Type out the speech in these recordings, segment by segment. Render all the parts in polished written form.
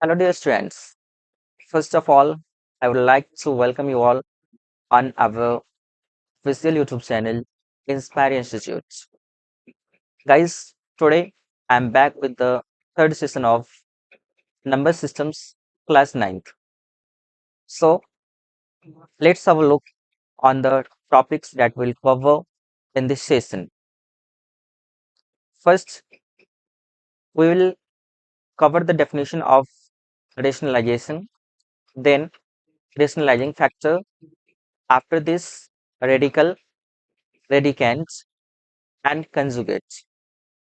Hello, dear students. First of all, I would like to welcome you all on our official YouTube channel, Inspire Institute. Guys, today I'm back with the third session of Number Systems Class 9th. So, let's have a look on the topics that we'll cover in this session. First, we will cover the definition of rationalization, then rationalizing factor, after this, radical, radicand, and conjugate.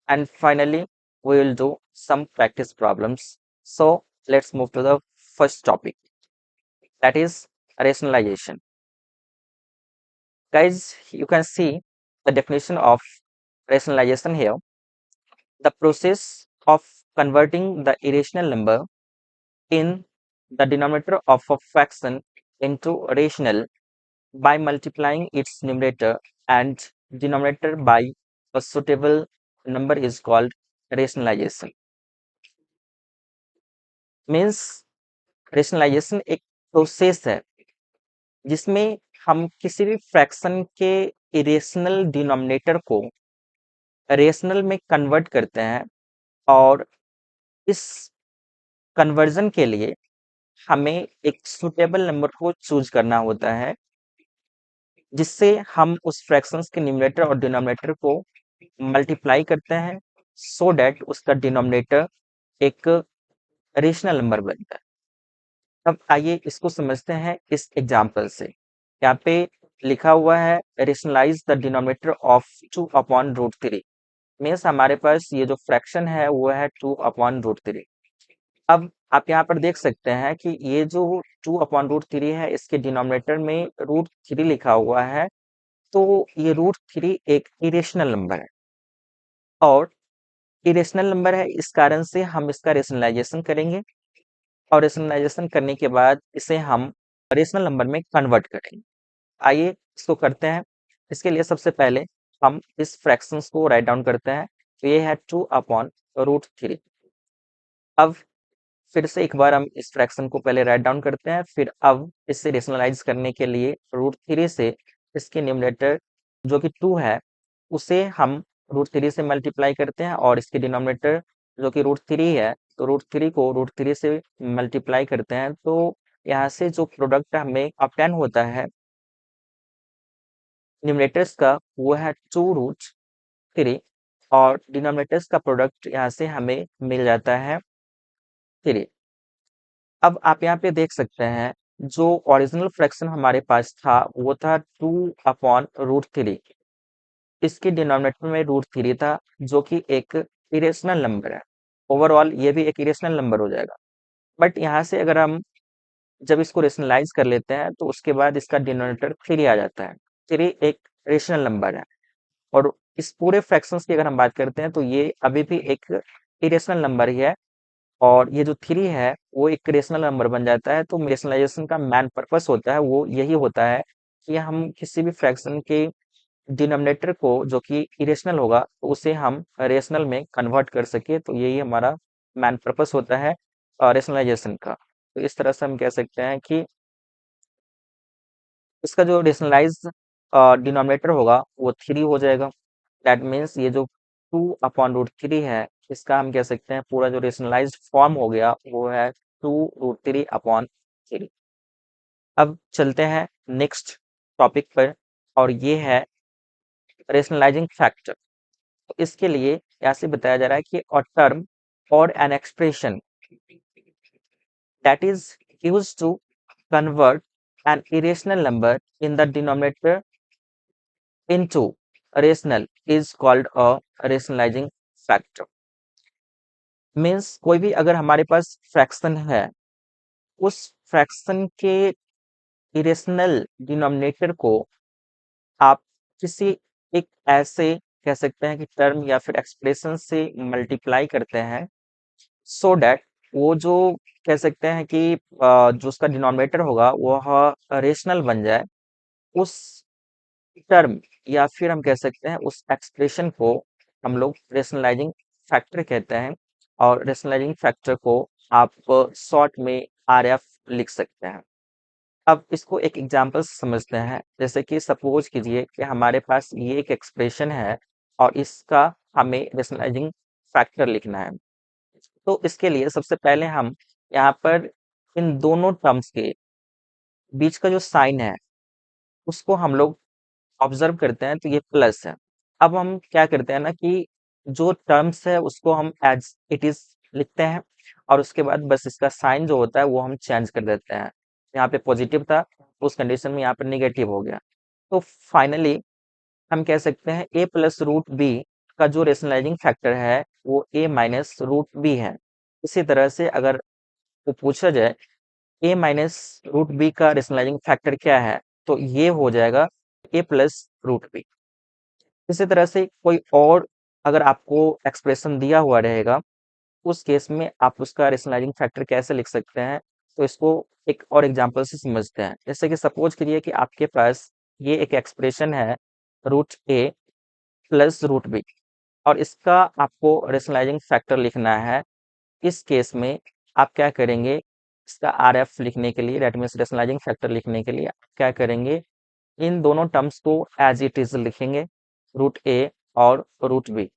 And finally, we will do some practice problems. So let's move to the first topic, that is rationalization. Guys, you can see the definition of rationalization here. The process of converting the irrational number in the denominator of a fraction into rational by multiplying its numerator and denominator by a suitable number is called rationalization. Means rationalization एक process है जिसमें हम किसी भी fraction के irrational denominator को rational में convert करते हैं और इस कन्वर्जन के लिए हमें एक सुटेबल नंबर को चूज करना होता है जिससे हम उस फ्रैक्शंस के न्यूमरेटर और डिनोमिनेटर को मल्टीप्लाई करते हैं सो दैट उसका डिनोमिनेटर एक रेशनल नंबर बनता है। अब आइए इसको समझते हैं इस एग्जाम्पल से। यहाँ पे लिखा हुआ है rationalize the denominator of 2/√3। Means हमारे पास ये जो फ्रैक्शन है वो है 2/√3। अब आप यहाँ पर देख सकते हैं कि ये जो 2/√3 है इसके डिनोमिनेटर में √3 लिखा हुआ है, तो ये √3 एक इरेशनल नंबर है और इरेशनल नंबर है, इस कारण से हम इसका रेशनलाइजेशन करेंगे और रेशनलाइजेशन करने के बाद इसे हम रेशनल नंबर में कन्वर्ट करेंगे। आइए इसको करते हैं। इसके लिए सबसे पहले हम इस फ्रैक्शंस को राइट डाउन करते हैं। तो ये है 2/√3। अब फिर से एक बार हम इस फ्रैक्शन को पहले राइट डाउन करते हैं, फिर अब इसे रेशनलाइज करने के लिए √3 से इसके न्यूमरेटर जो कि 2 है उसे हम √3 से मल्टीप्लाई करते हैं और इसके डिनोमिनेटर जो कि √3 है तो √3 को √3 से मल्टीप्लाई करते हैं। तो यहाँ से जो प्रोडक्ट हमें ऑब्टेन होता है न्यूमरेटर्स का वो है 2√3 और डिनोमिनेटर्स का प्रोडक्ट यहाँ से हमें मिल जाता है 3। अब आप यहाँ पे देख सकते हैं जो ओरिजिनल फ्रैक्शन हमारे पास था वो था 2/√3। इसके डिनोमिनेटर में √3 था जो कि एक इरेशनल नंबर है। ओवरऑल ये भी एक इरेशनल नंबर हो जाएगा। बट यहाँ से अगर हम जब इसको रेशनलाइज कर लेते हैं तो उसके बाद इसका डिनोमिनेटर 3 आ जाता है। 3 एक रेशनल नंबर है और इस पूरे फ्रैक्शंस की अगर हम बात करते हैं तो ये अभी भी एक इरेशनल नंबर ही है और ये जो 3 है वो एक रेशनल नंबर बन जाता है। तो रेशनलाइजेशन का मेन पर्पस होता है वो यही होता है कि हम किसी भी फ्रैक्शन के डिनोमिनेटर को जो कि इरेशनल होगा तो उसे हम रेशनल में कन्वर्ट कर सके। तो यही हमारा मेन पर्पस होता है रेशनलाइजेशन का। तो इस तरह से हम कह सकते हैं कि इसका जो रेशनलाइज डिनोमिनेटर होगा वो 3 हो जाएगा। दैट मीन्स ये जो 2/√3 है इसका हम कह सकते हैं पूरा जो रेशनलाइज्ड फॉर्म हो गया वो है 2√3/3। अब चलते हैं नेक्स्ट टॉपिक पर और ये है रेशनलाइजिंग फैक्टर। तो इसके लिए यहाँ से बताया जा रहा है कि अ टर्म और an expression that is used to convert an irrational number in the denominator into rational is called a rationalizing factor। Means कोई भी अगर हमारे पास फ्रैक्शन है उस फ्रैक्शन के इरेशनल डिनोमिनेटर को आप किसी एक ऐसे कह सकते हैं कि टर्म या फिर एक्सप्रेशन से मल्टीप्लाई करते हैं सो दैट वो जो कह सकते हैं कि जो उसका डिनोमिनेटर होगा वह रेशनल बन जाए। उस टर्म या फिर हम कह सकते हैं उस एक्सप्रेशन को हम लोग रेशनलाइजिंग फैक्टर कहते हैं और रेशनलाइजिंग फैक्टर को आप शॉर्ट में RF लिख सकते हैं। अब इसको एक एग्जांपल से समझते हैं। जैसे कि सपोज कीजिए कि हमारे पास ये एक एक्सप्रेशन है और इसका हमें रेशनलाइजिंग फैक्टर लिखना है। तो इसके लिए सबसे पहले हम यहाँ पर इन दोनों टर्म्स के बीच का जो साइन है उसको हम लोग ऑब्जर्व करते हैं, तो ये प्लस है। अब हम क्या करते हैं ना कि जो टर्म्स है उसको हम एज इट इज लिखते हैं और उसके बाद बस इसका साइन जो होता है वो हम चेंज कर देते हैं। यहाँ पे पॉजिटिव था, उस कंडीशन में यहाँ पर निगेटिव हो गया। तो फाइनली हम कह सकते हैं a प्लस रूट बी का जो रेशनलाइजिंग फैक्टर है वो a माइनस रूट बी है। इसी तरह से अगर वो पूछा जाए a माइनस रूट बी का रेशनलाइजिंग फैक्टर क्या है, तो ये हो जाएगा a प्लस रूट बी। इसी तरह से कोई और अगर आपको एक्सप्रेशन दिया हुआ रहेगा, उस केस में आप उसका रेशनलाइजिंग फैक्टर कैसे लिख सकते हैं, तो इसको एक और एग्जांपल से समझते हैं। जैसे कि सपोज करिए कि आपके पास ये एक एक्सप्रेशन है रूट ए प्लस रूट बी और इसका आपको रेशनलाइजिंग फैक्टर लिखना है। इस केस में आप क्या करेंगे, इसका RF लिखने के लिए, दैट मीन्स रेशनलाइजिंग फैक्टर लिखने के लिए आप क्या करेंगे, इन दोनों टर्म्स को एज इट इज लिखेंगे, रूट ए और रूट बी।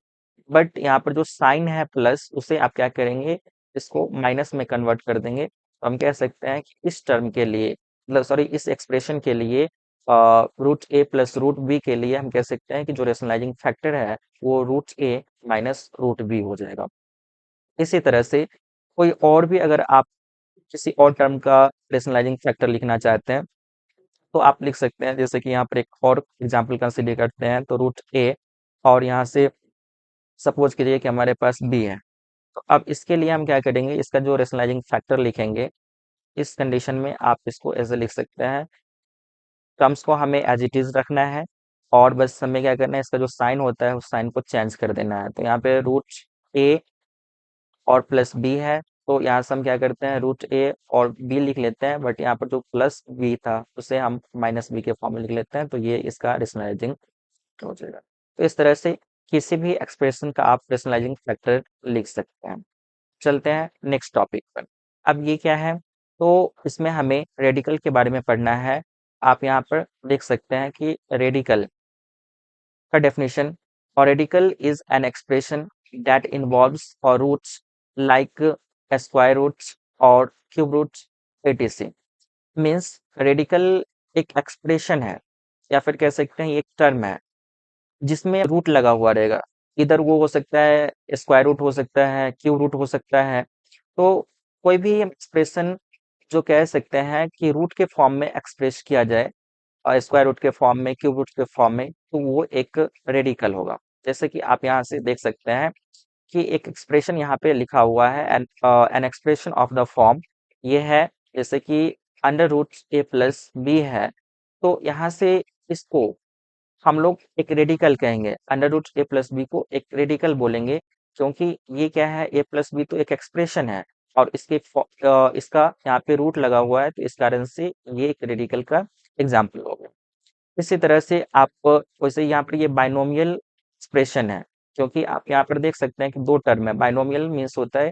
बट यहाँ पर जो साइन है प्लस, उसे आप क्या करेंगे, इसको माइनस में कन्वर्ट कर देंगे। तो हम कह सकते हैं कि इस टर्म के लिए, मतलब सॉरी, इस एक्सप्रेशन के लिए रूट ए प्लस रूट बी के लिए हम कह सकते हैं कि जो रेशनलाइजिंग फैक्टर है वो रूट ए माइनस रूट बी हो जाएगा। इसी तरह से कोई और भी अगर आप किसी और टर्म का रेशनलाइजिंग फैक्टर लिखना चाहते हैं तो आप लिख सकते हैं। जैसे कि यहाँ पर एक और एग्जांपल कंसीडर करते हैं, तो रूट ए और यहाँ से सपोज कीजिए कि हमारे पास बी है। तो अब इसके लिए हम क्या करेंगे, इसका जो रेशनलाइजिंग फैक्टर लिखेंगे, इस कंडीशन में आप इसको ऐसे लिख सकते हैं, टर्म्स को हमें एज इट इज रखना है और बस हमें क्या करना है, इसका जो साइन होता है उस साइन को चेंज कर देना है। तो यहाँ पे रूट ए और प्लस बी है, तो यहाँ से हम क्या करते हैं, रूट ए और बी लिख लेते हैं, बट यहाँ पर जो प्लस बी था उसे हम माइनस बी के फॉर्म में लिख लेते हैं। तो ये इसका रेशनलाइजिंग हो जाएगा। तो इस तरह से किसी भी एक्सप्रेशन का आप रेशनलाइजिंग फैक्टर लिख सकते हैं। चलते हैं नेक्स्ट टॉपिक पर। अब ये क्या है, तो इसमें हमें रेडिकल के बारे में पढ़ना है। आप यहाँ पर देख सकते हैं कि रेडिकल का डेफिनेशन, और radical is an expression that involves और रूट्स लाइक स्क्वायर रूट्स और cube roots etc। Means radical एक एक्सप्रेशन है या फिर कह सकते हैं एक टर्म है जिसमें रूट लगा हुआ रहेगा। इधर वो हो सकता है स्क्वायर रूट, हो सकता है क्यूब रूट, हो सकता है। तो कोई भी एक्सप्रेशन जो कह सकते हैं कि रूट के फॉर्म में एक्सप्रेस किया जाए और स्क्वायर रूट के फॉर्म में, क्यूब रूट के फॉर्म में, तो वो एक रेडिकल होगा। जैसे कि आप यहाँ से देख सकते हैं कि एक एक्सप्रेशन यहाँ पे लिखा हुआ है, an expression of the form ये है, जैसे कि अंडर रूट ए प्लस बी है। तो यहाँ से इसको हम लोग एक रेडिकल कहेंगे, अंडर रूट ए प्लस बी को एक रेडिकल बोलेंगे, क्योंकि ये क्या है, ए प्लस बी तो एक एक्सप्रेशन है और इसका यहाँ पे रूट लगा हुआ है, तो इस कारण से ये एक रेडिकल का एग्जाम्पल हो गया। इसी तरह से आप वैसे यहाँ पर ये बाइनोमियल एक्सप्रेशन है, क्योंकि आप यहाँ पर देख सकते हैं कि दो टर्म है। बाइनोमियल मीन्स होता है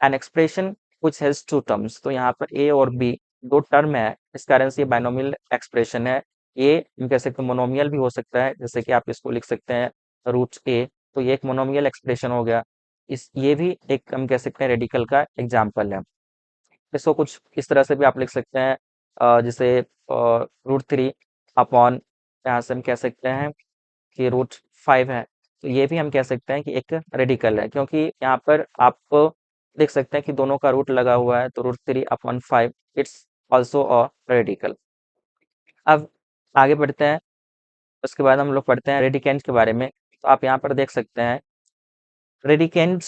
an expression which has two terms, तो यहाँ पर ए और बी दो टर्म है, इस कारण से ये बाइनोमियल एक्सप्रेशन है। ये हम कह सकते हैं मोनोमियल भी हो सकता है, जैसे कि आप इसको लिख सकते हैं रूट ए, तो ये एक मोनोमियल एक्सप्रेशन हो गया। इस ये भी एक हम कह सकते हैं रेडिकल का एग्जाम्पल है। इसको कुछ इस तरह से भी आप लिख सकते हैं, जैसे रूट थ्री अपॉन, यहाँ से हम कह सकते हैं कि रूट फाइव है, तो ये भी हम कह सकते हैं कि एक रेडिकल है, क्योंकि यहाँ पर आप देख सकते हैं कि दोनों का रूट लगा हुआ है, तो root three upon five it's also a radical. अब आगे बढ़ते हैं, उसके बाद हम लोग पढ़ते हैं रेडिकेंट के बारे में। तो आप यहाँ पर देख सकते हैं रेडिकेंट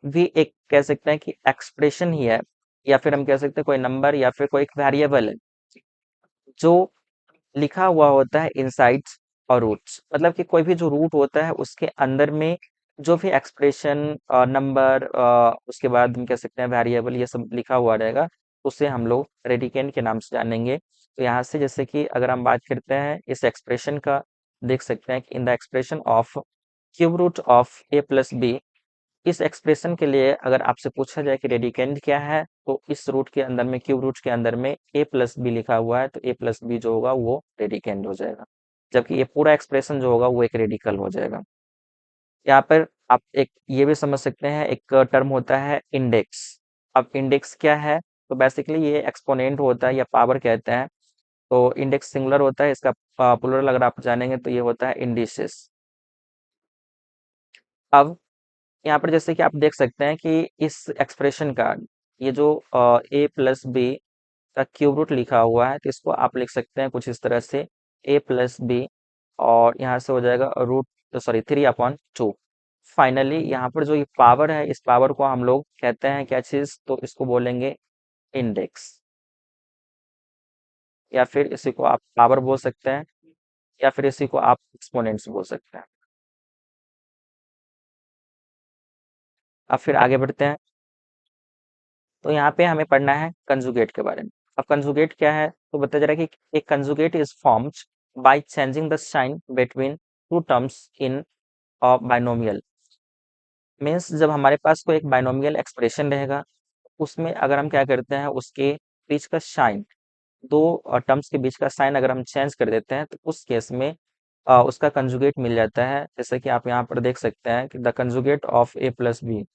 भी एक कह सकते हैं कि एक्सप्रेशन ही है, या फिर हम कह सकते हैं कोई नंबर या फिर कोई एक वेरिएबल है जो लिखा हुआ होता है इनसाइड और रूट्स, मतलब कि कोई भी जो रूट होता है उसके अंदर में जो भी एक्सप्रेशन, नंबर, उसके बाद हम कह सकते हैं वेरिएबल, ये सब लिखा हुआ रहेगा, उसे हम लोग रेडिकेंट के नाम से जानेंगे। तो यहाँ से जैसे कि अगर हम बात करते हैं इस एक्सप्रेशन का, देख सकते हैं कि in the expression of cube root of A plus B, इस एक्सप्रेशन के लिए अगर आपसे पूछा जाए कि रेडिकेंड क्या है, तो इस रूट के अंदर में, क्यूब रूट के अंदर में a प्लस बी लिखा हुआ है, तो a प्लस बी जो होगा वो रेडिकेंड हो जाएगा, जबकि ये पूरा एक्सप्रेशन जो होगा वो एक रेडिकल हो जाएगा। यहाँ पर आप एक ये भी समझ सकते हैं, एक टर्म होता है इंडेक्स। अब इंडेक्स क्या है, तो बेसिकली ये एक्सपोनेंट होता है या पावर कहते हैं। तो इंडेक्स सिंगुलर होता है, इसका प्लुरल अगर आप जानेंगे तो ये होता है इंडिसेस। अब यहाँ पर जैसे कि आप देख सकते हैं कि इस एक्सप्रेशन का ये जो a प्लस बी का क्यूब रूट लिखा हुआ है, तो इसको आप लिख सकते हैं कुछ इस तरह से, a प्लस बी, और यहाँ से हो जाएगा रूट, तो सॉरी 3/2। फाइनली यहाँ पर जो ये पावर है, इस पावर को हम लोग कहते हैं क्या चीज, तो इसको बोलेंगे इंडेक्स, या फिर इसी को आप पावर बोल सकते हैं, या फिर इसी को आप एक्सपोनेंट्स बोल सकते हैं। अब फिर आगे बढ़ते हैं, तो यहाँ पे हमें पढ़ना है कंजुगेट के बारे में। अब कंजुगेट क्या है, तो बताया जा रहा है कि एक conjugate is formed by changing the sign between two terms in a binomial. Means जब हमारे पास कोई एक बाइनोमियल एक्सप्रेशन रहेगा, उसमें अगर हम क्या करते हैं, उसके बीच का साइन, दो टर्म्स के बीच का साइन अगर हम चेंज कर देते हैं, तो उस केस में उसका कंजुगेट मिल जाता है। जैसे कि आप यहाँ पर देख सकते हैं कि the conjugate of a plus B,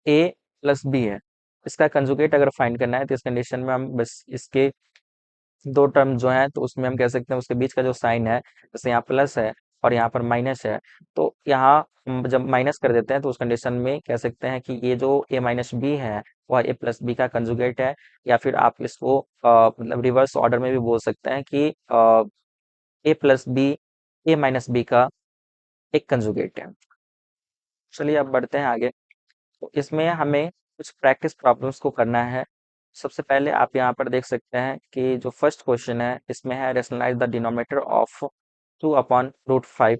A plus B है, इसका कंजुगेट अगर फाइंड करना है, तो इस कंडीशन में हम बस इसके दो टर्म जो हैं, तो उसमें हम कह सकते हैं उसके बीच का जो साइन है, जैसे यहाँ प्लस है और यहाँ पर माइनस है, तो यहाँ जब माइनस कर देते हैं, तो उस कंडीशन में कह सकते हैं कि ये जो a माइनस बी है, वह a प्लस बी का कंजुगेट है। या फिर आप इसको मतलब रिवर्स ऑर्डर में भी बोल सकते हैं कि a plus B a minus B का एक कंजुगेट है। चलिए अब बढ़ते हैं आगे। तो इसमें हमें कुछ प्रैक्टिस प्रॉब्लम्स को करना है। सबसे पहले आप यहाँ पर देख सकते हैं कि जो फर्स्ट क्वेश्चन है, इसमें है रेशनलाइज द डिनोमिनेटर ऑफ 2/√5।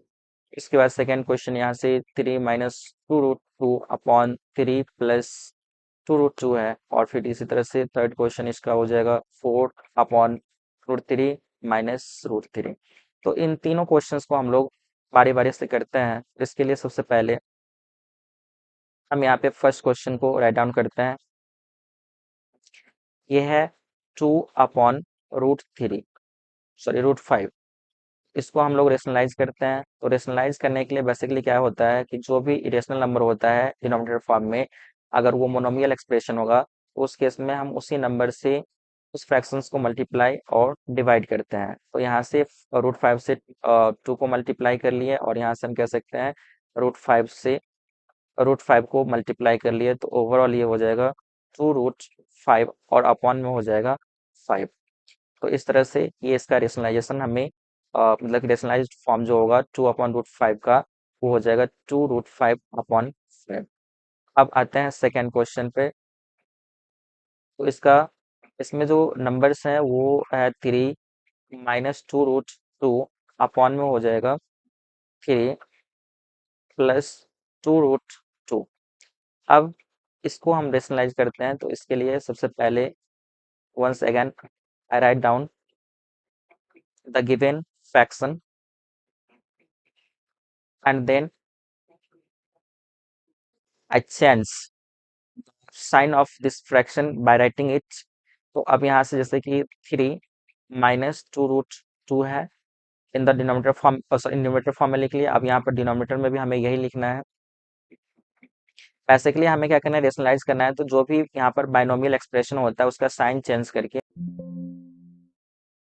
इसके बाद सेकेंड क्वेश्चन यहाँ से 3 - 2√2/3 प्लस 2√2 है, और फिर इसी तरह से थर्ड क्वेश्चन इसका हो जाएगा 4/√3 माइनस √3। तो इन तीनों क्वेश्चंस को हम लोग बारी बारी से करते हैं। इसके लिए सबसे पहले हम यहाँ पे फर्स्ट क्वेश्चन को राइट डाउन करते हैं। ये है 2/√3, सॉरी √5। इसको हम लोग रेशनलाइज करते हैं। तो रेशनलाइज करने के लिए बेसिकली क्या होता है कि जो भी इरेशनल नंबर होता है डिनोमिनेटर फॉर्म में, अगर वो मोनोमियल एक्सप्रेशन होगा, तो उस केस में हम उसी नंबर से उस फ्रैक्शंस को मल्टीप्लाई और डिवाइड करते हैं। तो यहाँ से √5 से 2 को मल्टीप्लाई कर लिए, और यहाँ से हम कह सकते हैं √5 से √5 को मल्टीप्लाई कर लिए, तो ओवरऑल ये हो जाएगा 2√5, और अपॉन में हो जाएगा 5। तो इस तरह से ये इसका रेशनलाइजेशन हमें मतलब रेशनलाइज्ड फॉर्म जो होगा 2/√5 का, वो हो जाएगा 2√5/5। अब आते हैं सेकेंड क्वेश्चन पे। तो इसमें जो नंबर्स हैं वो है 3 - 2√2, अपॉन में हो जाएगा 3 + 2√2। अब इसको हम रेशनलाइज करते हैं, तो इसके लिए सबसे पहले once again I write down the given fraction, and then I change sign of this fraction by writing it। तो अब यहाँ से जैसे कि 3 - 2√2 है, in the denominator form, sorry numerator form में लिख लिया। अब यहाँ पर डिनोमिनेटर में भी हमें यही लिखना है। पैसे के लिए हमें क्या करना है, रेशनलाइज करना है। तो जो भी यहाँ पर बाइनोमियल एक्सप्रेशन होता है, उसका साइन चेंज करके,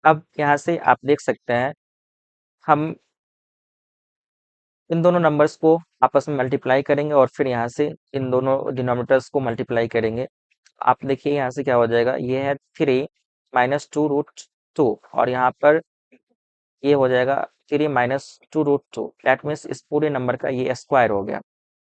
अब यहाँ से आप देख सकते हैं, हम इन दोनों नंबर्स को आपस में मल्टीप्लाई करेंगे, और फिर यहाँ से इन दोनों डिनोमिनेटर्स को मल्टीप्लाई करेंगे। आप देखिए यहाँ से क्या हो जाएगा, ये है 3 - 2√2, और यहाँ पर ये हो जाएगा 3 - 2√2। दैट मीन्स इस पूरे नंबर का ये स्क्वायर हो गया,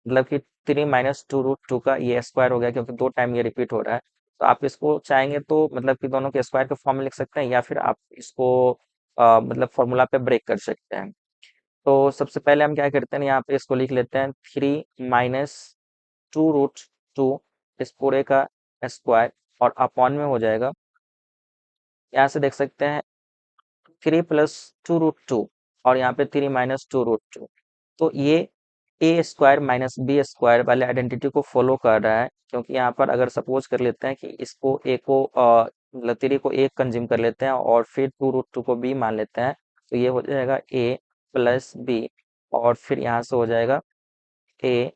मतलब कि 3 - 2√2 का ये स्क्वायर हो गया, क्योंकि दो टाइम ये रिपीट हो रहा है। तो आप इसको चाहेंगे तो मतलब कि दोनों के स्क्वायर के फॉर्म में लिख सकते हैं, या फिर आप इसको मतलब फॉर्मूला पे ब्रेक कर सकते हैं। तो सबसे पहले हम क्या करते हैं, यहाँ पे इसको लिख लेते हैं 3 - 2√2, इस पूरे का स्क्वायर, और अपॉन में हो जाएगा, यहाँ से देख सकते हैं 3 + 2√2, और यहाँ पे 3 - 2√2। तो ये ए स्क्वायर माइनस बी स्क्वायर वाले आइडेंटिटी को फॉलो कर रहा है, क्योंकि यहाँ पर अगर सपोज कर लेते हैं कि इसको ए को मतलब 3 को ए कंज्यूम कर लेते हैं और फिर 2√2 को बी मान लेते हैं, तो ये हो जाएगा ए प्लस बी, और फिर यहाँ से हो जाएगा ए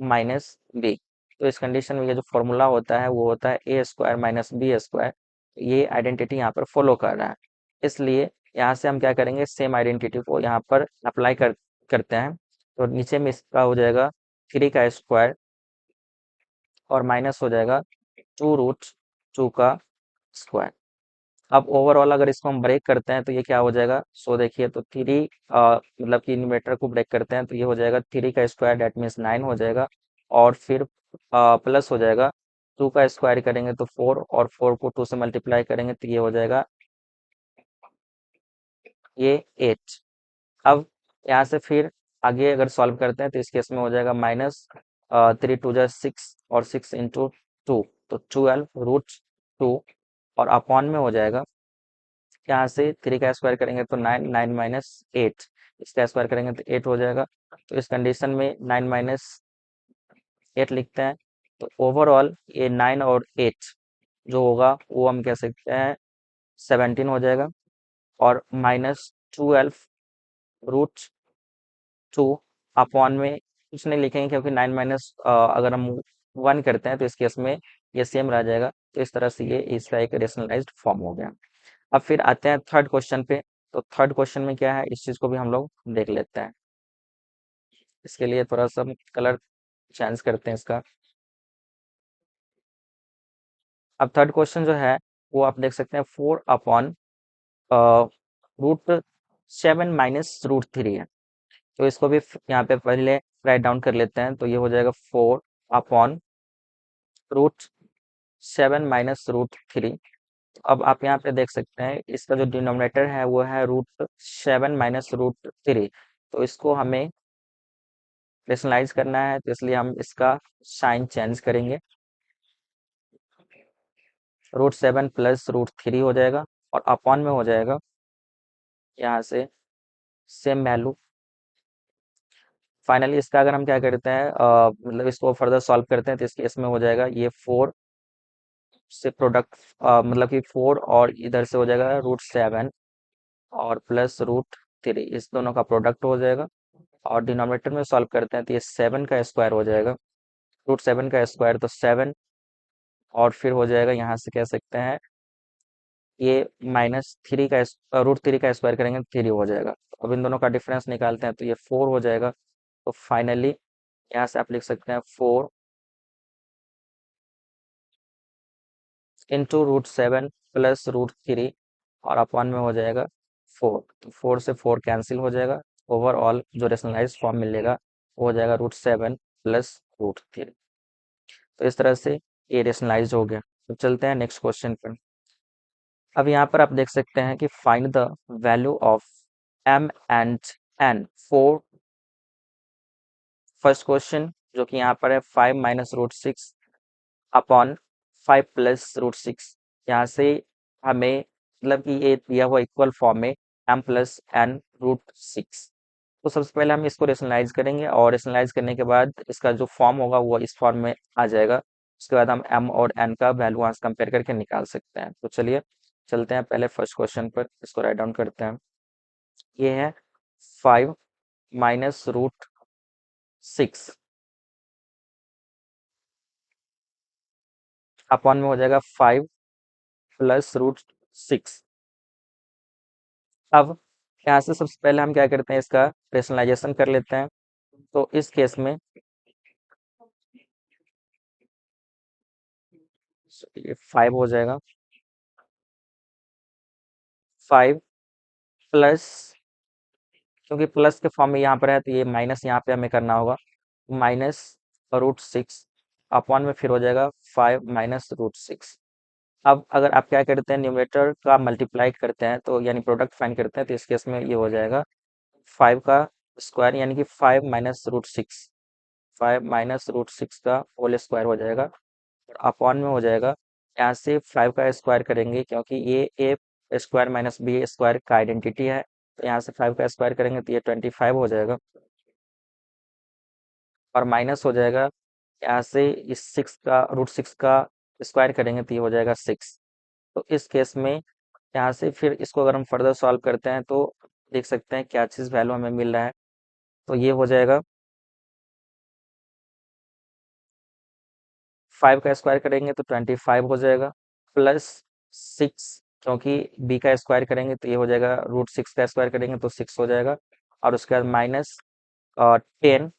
माइनस बी। तो इस कंडीशन में ये जो फॉर्मूला होता है वो होता है ए स्क्वायर माइनस बी स्क्वायर। ये आइडेंटिटी यहाँ पर फॉलो कर रहा है, इसलिए यहाँ से हम क्या करेंगे, सेम आइडेंटिटी को यहाँ पर अप्लाई करते हैं। तो नीचे में इसका हो जाएगा 3 का स्क्वायर और माइनस हो जाएगा 2√2 का स्क्वायर। अब ओवरऑल अगर इसको हम ब्रेक करते हैं तो ये क्या हो जाएगा, सो देखिए, तो 3 मतलब कि न्यूमरेटर को ब्रेक करते हैं तो ये हो जाएगा 3 का स्क्वायर, डेट मीन्स 9 हो जाएगा, और फिर प्लस हो जाएगा 2 का स्क्वायर करेंगे तो 4, और 4 को 2 से मल्टीप्लाई करेंगे तो ये हो जाएगा ये 8। अब यहाँ से फिर आगे अगर सॉल्व करते हैं तो इस केस में हो जाएगा माइनस 3 2 जा 6 और 6 × 2, तो 12√2, और अपॉन में हो जाएगा यहाँ से 3 का स्क्वायर करेंगे तो 9, 9 माइनस 8, इसका स्क्वायर करेंगे तो 8 हो जाएगा। तो इस कंडीशन में 9 माइनस 8 लिखते हैं, तो ओवरऑल ये 9 और 8 जो होगा वो हम कह सकते हैं 17 हो जाएगा, और माइनस 12√2 अपॉन में कुछ नहीं लिखेंगे, क्योंकि 9 माइनस अगर हम 1 करते हैं तो इस केस में ये सेम रह जाएगा। तो इस तरह से ये इसका एक रेशनलाइज्ड फॉर्म हो गया। अब फिर आते हैं थर्ड क्वेश्चन पे। तो थर्ड क्वेश्चन में क्या है, इस चीज को भी हम लोग देख लेते हैं। इसके लिए थोड़ा सा कलर चेंज करते हैं इसका। अब थर्ड क्वेश्चन जो है वो आप देख सकते हैं 4 अपॉन √7 माइनस √3 है। तो इसको भी यहाँ पे पहले राइट डाउन कर लेते हैं, तो ये हो जाएगा 4 अपॉन √7 माइनस √3। अब आप यहाँ पे देख सकते हैं इसका जो डिनोमिनेटर है वो है √7 माइनस √3, तो इसको हमें रेशनलाइज करना है, तो इसलिए हम इसका साइन चेंज करेंगे। √7 प्लस √3 हो जाएगा, और अपॉन में हो जाएगा यहाँ से सेम वैल्यू। फाइनली इसका अगर हम क्या करते हैं, मतलब इसको फर्दर सॉल्व करते हैं, तो इस केस में हो जाएगा ये 4 से प्रोडक्ट, मतलब कि 4 और इधर से हो जाएगा √7 और प्लस √3, इस दोनों का प्रोडक्ट हो जाएगा। और डिनोमिनेटर में सॉल्व करते हैं तो ये 7 का स्क्वायर हो जाएगा, √7 का स्क्वायर तो 7, और फिर हो जाएगा यहाँ से कह सकते हैं ये -3 का √3 का स्क्वायर करेंगे तो 3 हो जाएगा। तो अब इन दोनों का डिफरेंस निकालते हैं तो ये 4 हो जाएगा। तो फाइनली यहाँ से आप लिख सकते हैं 4 इंटू √7 प्लस √3, और अपॉन में हो जाएगा 4, तो 4 से 4 कैंसिल हो जाएगा। ओवरऑल जो रेशनलाइज फॉर्म मिलेगा वो हो जाएगा √7 प्लस √3। तो इस तरह से ये रेशनलाइज हो गया। तो चलते हैं नेक्स्ट क्वेश्चन पर। अब यहाँ पर आप देख सकते हैं कि find the value of m and n for first question, जो कि यहाँ पर है 5 माइनस √6 अपॉन 5 प्लस √6। यहाँ से हमें मतलब कि ये दिया हुआ इक्वल फॉर्म में m प्लस n √6। तो सबसे पहले हम इसको रेशनलाइज करेंगे, और रेशनलाइज करने के बाद इसका जो फॉर्म होगा वो इस फॉर्म में आ जाएगा। उसके बाद हम m और n का वैल्यू वहाँ से कंपेयर करके निकाल सकते हैं। तो चलिए चलते हैं पहले फर्स्ट क्वेश्चन पर, इसको राइट डाउन करते हैं। ये है 5 माइनस √6 अपॉन में हो जाएगा 5 प्लस √6। अब यहाँ से सबसे पहले हम क्या करते हैं, इसका रेशनलाइजेशन कर लेते हैं। तो इस केस में ये 5 हो जाएगा, 5 प्लस, क्योंकि प्लस के फॉर्म में यहाँ पर है तो ये माइनस यहाँ पे हमें करना होगा, -√6 अपॉन में फिर हो जाएगा 5 माइनस √6। अब अगर आप क्या करते हैं, न्यूमरेटर का मल्टीप्लाई करते हैं तो यानी प्रोडक्ट फाइंड करते हैं, तो इस केस में ये हो जाएगा 5 का स्क्वायर यानी कि 5 माइनस √6, 5 माइनस √6 का होल स्क्वायर हो जाएगा, और अपॉन में हो जाएगा यहाँ से 5 का स्क्वायर करेंगे, क्योंकि ये ए स्क्वायर माइनस बी स्क्वायर का आइडेंटिटी है। तो यहाँ से 5 का स्क्वायर करेंगे तो ये 25 हो जाएगा, और माइनस हो जाएगा यहाँ से इस 6 का √6 का स्क्वायर करेंगे तो ये हो जाएगा 6। तो इस केस में यहाँ से फिर इसको अगर हम फर्दर सॉल्व करते हैं तो देख सकते हैं क्या चीज़ वैल्यू हमें मिल रहा है। तो ये हो जाएगा 5 का स्क्वायर करेंगे तो 25 हो जाएगा, प्लस 6 क्योंकि b का स्क्वायर करेंगे तो ये हो जाएगा √6 का स्क्वायर करेंगे तो 6 हो जाएगा, और उसके बाद माइनस 10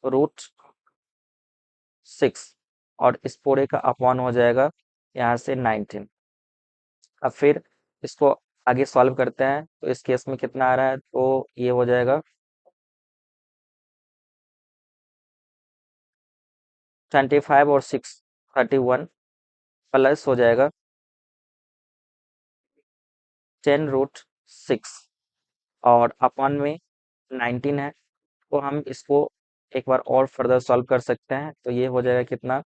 √6 और इस पूरे का अपॉन हो जाएगा यहाँ से 19। अब फिर इसको आगे सॉल्व करते हैं तो इस केस में कितना आ रहा है, तो ये हो जाएगा 25 और 6 31, प्लस हो जाएगा 10 √6 और अपॉन में 19 है। तो हम इसको एक बार और फर्दर सॉल्व कर सकते हैं। तो ये हो जाएगा कितना,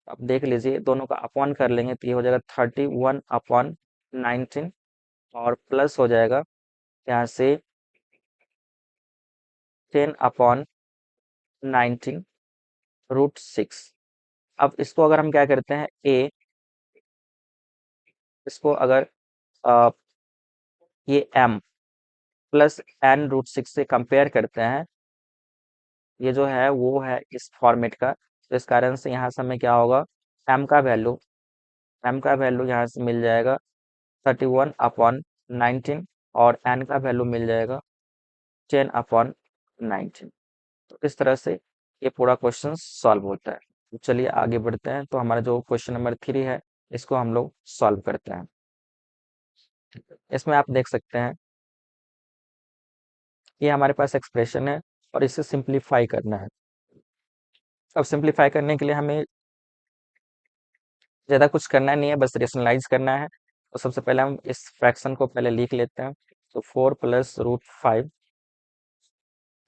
अब देख लीजिए दोनों का अपॉन कर लेंगे तो ये हो जाएगा 31/19 और प्लस हो जाएगा यहाँ से 10/19 √6। अब इसको अगर हम क्या करते हैं इसको अगर अ, ये m प्लस n√6 से कंपेयर करते हैं, ये जो है वो है इस फॉर्मेट का, तो इस कारण से यहाँ से हमें क्या होगा, m का वैल्यू यहाँ से मिल जाएगा 31/19 और n का वैल्यू मिल जाएगा 10/19। तो इस तरह से ये पूरा क्वेश्चन सॉल्व होता है। तो चलिए आगे बढ़ते हैं। तो हमारा जो क्वेश्चन नंबर 3 है इसको हम लोग सॉल्व करते हैं। इसमें आप देख सकते हैं ये हमारे पास एक्सप्रेशन है और इसे सिंप्लीफाई करना है। अब सिंप्लीफाई करने के लिए हमें ज़्यादा कुछ करना नहीं है, बस रेशनलाइज करना है। तो सबसे पहले हम इस फ्रैक्शन को पहले लिख लेते हैं। तो 4 + √5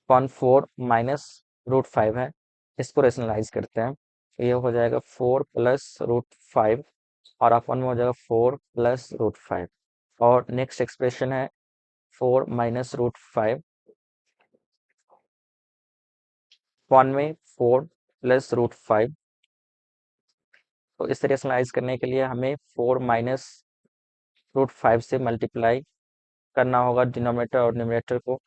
अपॉन 4 माइनस √5 है, इसको रेशनलाइज करते हैं। तो ये हो जाएगा 4 + √5 और अपन में हो जाएगा 4 + √5 और नेक्स्ट एक्सप्रेशन है 4 माइनस √5 अपॉन में 4 + √5। तो इसे रेशनलाइज करने के लिए हमें 4 माइनस √5 से मल्टीप्लाई करना होगा डिनोमिनेटर और न्यूमरेटर को।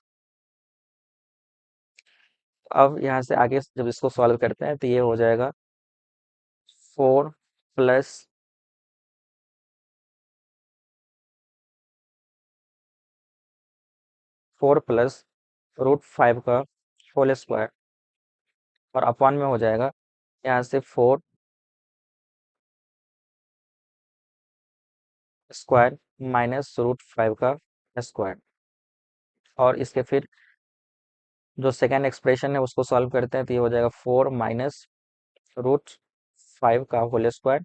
अब यहाँ से आगे जब इसको सॉल्व करते हैं तो ये हो जाएगा 4 प्लस 4 + √5 का होल स्क्वायर और अपॉन में हो जाएगा यहाँ से 4 स्क्वायर माइनस √5 का स्क्वायर। और इसके फिर जो सेकेंड एक्सप्रेशन है उसको सॉल्व करते हैं तो ये हो जाएगा 4 माइनस √5 का होल स्क्वायर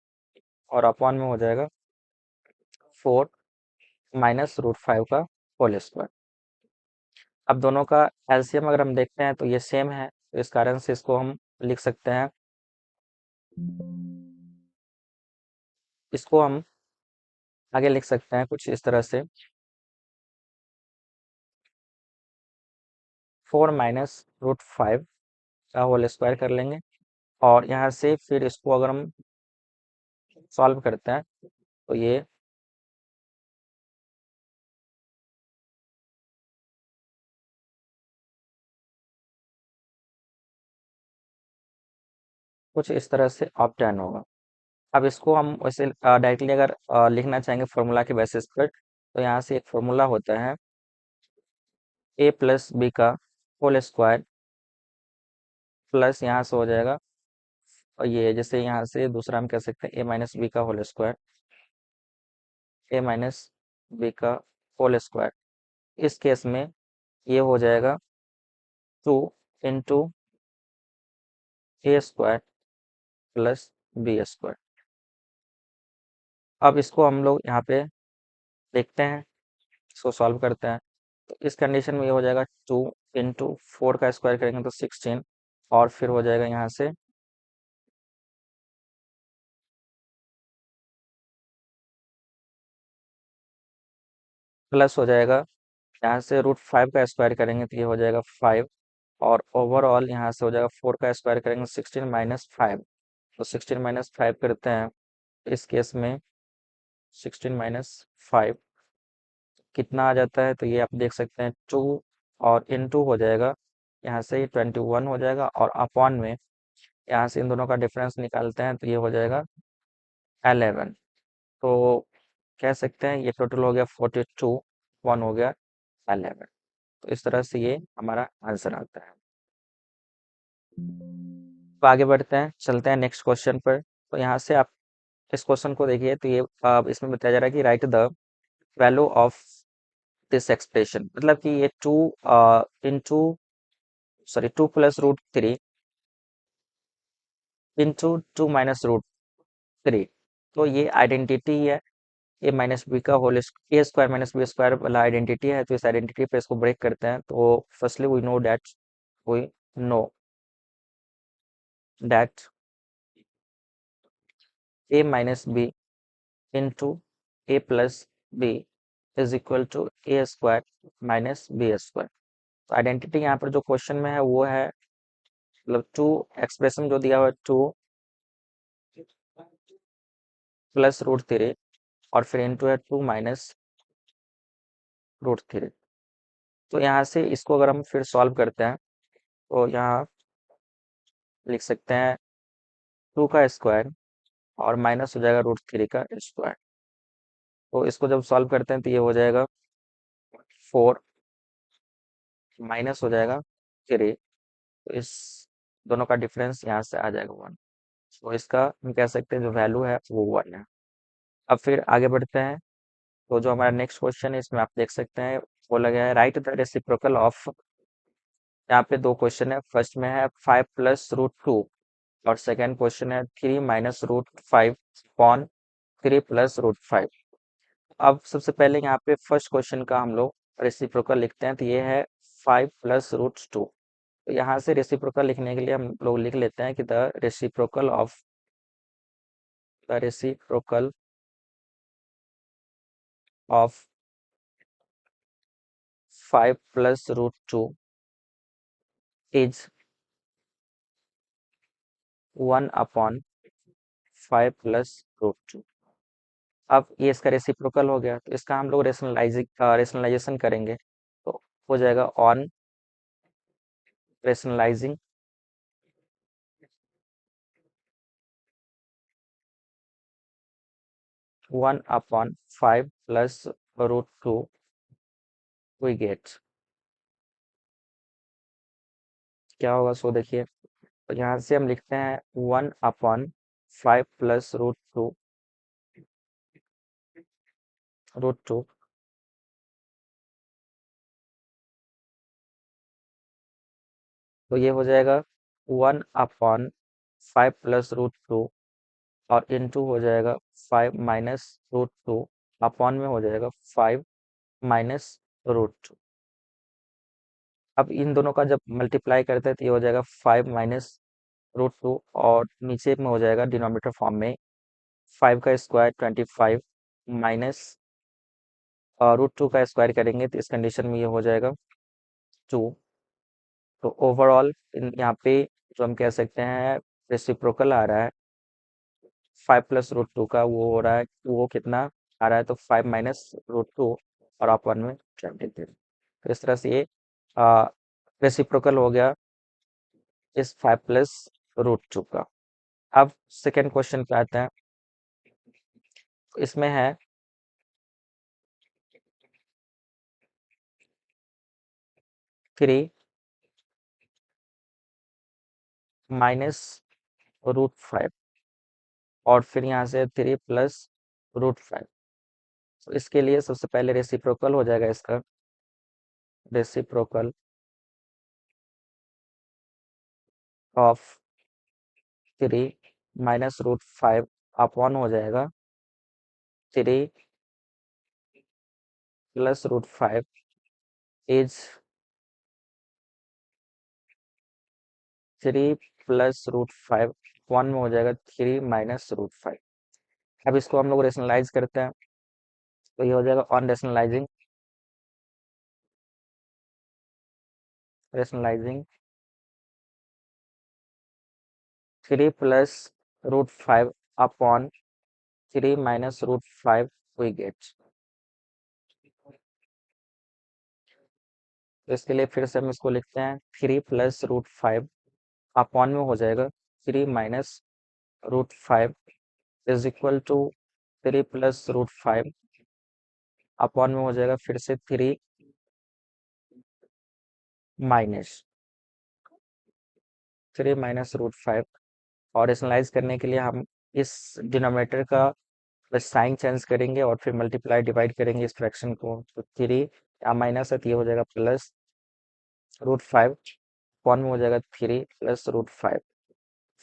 और अपॉन में हो जाएगा 4 माइनस √5 का होल स्क्वायर। अब दोनों का एलसीएम अगर हम देखते हैं तो ये सेम है, तो इस कारण से इसको हम लिख सकते हैं। इसको हम आगे लिख सकते हैं कुछ इस तरह से 4 माइनस √5 का होल स्क्वायर कर लेंगे और यहाँ से फिर इसको अगर हम सॉल्व करते हैं तो ये कुछ इस तरह से ऑब्टेन होगा। अब इसको हम वैसे डायरेक्टली अगर लिखना चाहेंगे फॉर्मूला के बेसिस पर, तो यहाँ से एक फॉर्मूला होता है a + b का होल स्क्वायर प्लस यहाँ से हो जाएगा, और ये जैसे यहाँ से दूसरा हम कह सकते हैं a - b का होल स्क्वायर, a - b का होल स्क्वायर। इस केस में ये हो जाएगा 2 इंटू a² प्लस b²। अब इसको हम लोग यहाँ पे देखते हैं, इसको सॉल्व करते हैं। तो इस कंडीशन में ये हो जाएगा 2 इंटू 4 का स्क्वायर करेंगे तो 16 और फिर हो जाएगा यहाँ से प्लस हो जाएगा यहाँ से √5 का स्क्वायर करेंगे तो ये हो जाएगा 5 और ओवरऑल यहाँ से हो जाएगा 4 का स्क्वायर करेंगे 16 - 5, तो 16 - 5 करते हैं। इस केस में 16 - 5 कितना आ जाता है, तो ये आप देख सकते हैं 2 और इनटू हो जाएगा, यहाँ से 21 हो जाएगा, और अपॉन में यहाँ से इन दोनों का डिफरेंस निकालते हैं तो ये हो जाएगा 11। तो कह सकते हैं ये टोटल हो गया 42, 1 हो गया 11। तो इस तरह से ये हमारा आंसर आता है। तो आगे बढ़ते हैं, चलते हैं नेक्स्ट क्वेश्चन पर। तो यहाँ से आप इस क्वेश्चन को देखिए, तो ये इसमें बताया जा रहा है कि right the value of this expression, मतलब कि ये 2 इंटू सॉरी 2 + √3 इंटू 2 - √3, तो ये आइडेंटिटी है ए माइनस बी का होल ए स्क्वायर माइनस बी स्क्वायर वाला आइडेंटिटी है। तो इस आइडेंटिटी पे इसको ब्रेक करते हैं। तो firstly we know that A minus B into A plus B is equal to A square minus B square. तो आइडेंटिटी यहाँ पर जो क्वेश्चन में है वो है, मतलब टू एक्सप्रेशन जो दिया हुआ है 2 + √3 और फिर इंटू है 2 - √3। तो यहाँ से इसको अगर हम फिर सॉल्व करते हैं तो यहाँ लिख सकते हैं 2 का स्क्वायर और माइनस हो जाएगा √3 का स्क्वायर। तो इसको जब सॉल्व करते हैं तो ये हो जाएगा 4 माइनस हो जाएगा 3। तो इस दोनों का डिफरेंस यहाँ से आ जाएगा 1। तो इसका हम कह सकते हैं जो वैल्यू है वो 1 है। अब फिर आगे बढ़ते हैं। तो जो हमारा नेक्स्ट क्वेश्चन है इसमें आप देख सकते हैं वो लगा है राइट द रेसिप्रोकल ऑफ। यहाँ पे दो क्वेश्चन है, फर्स्ट में है 5 + √2 और सेकेंड क्वेश्चन है 3 - √5 अपॉन 3 + √5। अब सबसे पहले यहाँ पे फर्स्ट क्वेश्चन का हम लोग रेसिप्रोकल लिखते हैं। तो ये है 5 + √2। तो यहाँ से रेसिप्रोकल लिखने के लिए हम लोग लिख लेते हैं कि द रेसिप्रोकल ऑफ 5 + √2 इज 1/5 + √2। अब ये इसका रेसिप्रोकल हो गया, तो इसका हम लोग रेशनलाइजेशन करेंगे। तो हो जाएगा ऑन रेशनलाइजिंग 1/5 + √2 वी गेट क्या होगा। सो देखिए, तो यहाँ से हम लिखते हैं 1/5 + √2 तो ये हो जाएगा 1/5 + √2 और इनटू हो जाएगा 5 - √2 अपॉन में हो जाएगा 5 - √2। अब इन दोनों का जब मल्टीप्लाई करते हैं तो ये हो जाएगा 5 - √2 और नीचे में हो जाएगा डिनोमिनेटर फॉर्म में 5 का स्क्वायर 25 माइनस √2 का स्क्वायर करेंगे तो इस कंडीशन में ये हो जाएगा 2। तो ओवरऑल यहाँ पे जो हम कह सकते हैं रेसिप्रोकल आ रहा है 5 + √2 का, वो हो रहा है, वो कितना आ रहा है, तो 5 - √2 और अपन में 23। तो इस तरह से ये रेसिप्रोकल हो गया इस 5 + √2 का। अब सेकेंड क्वेश्चन पे आते हैं। इसमें है 3 - √5 और फिर यहाँ से 3 + √5। तो इसके लिए सबसे पहले रेसिप्रोकल हो जाएगा इसका, रेसिप्रोकल ऑफ 3 - √5 अपॉन हो जाएगा 3 + √5 इज 3 + √5 वन में हो जाएगा 3 - √5। अब इसको हम लोग रेशनलाइज करते हैं तो ये हो जाएगा on rationalizing 3 plus root 5 upon 3 minus root 5 we get. तो इसके लिए फिर से हम इसको लिखते हैं 3 प्लस रूट 5 अपॉन में हो जाएगा 3 minus root 5 is equal to 3 plus root 5 upon में हो जाएगा फिर से 3 माइनस 3 माइनस रूट 5। और रेशनलाइज करने के लिए हम इस डिनोमिनेटर का बस साइन चेंज करेंगे और फिर मल्टीप्लाई डिवाइड करेंगे इस फ्रैक्शन को। तो 3 यहाँ माइनस है तो ये हो जाएगा प्लस रूट 5 अपॉन में हो जाएगा 3 प्लस रूट 5।